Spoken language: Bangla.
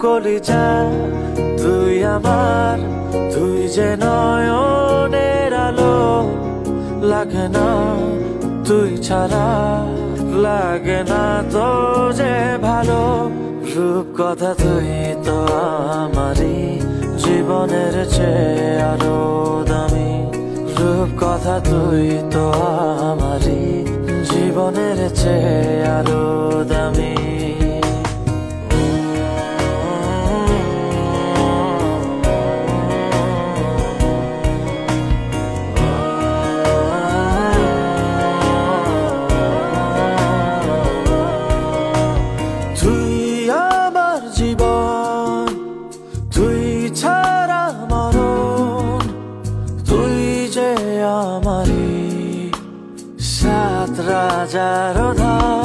কলিজা তুই আমার, তুই যে নয়নের আলো, লাগে না তুই ছাড়া, লাগে না তো যে ভালো। রূপ কথা তুই তো আমারই, জীবনের চেয়ে আরো দামি। রূপ কথা তুই তো আমারই, জীবনের চেয়ে আরো দামি। তুই আমার জীবন, তুই ছাড়া মরণ, তুই যে আমারই সাত রাজার ধন।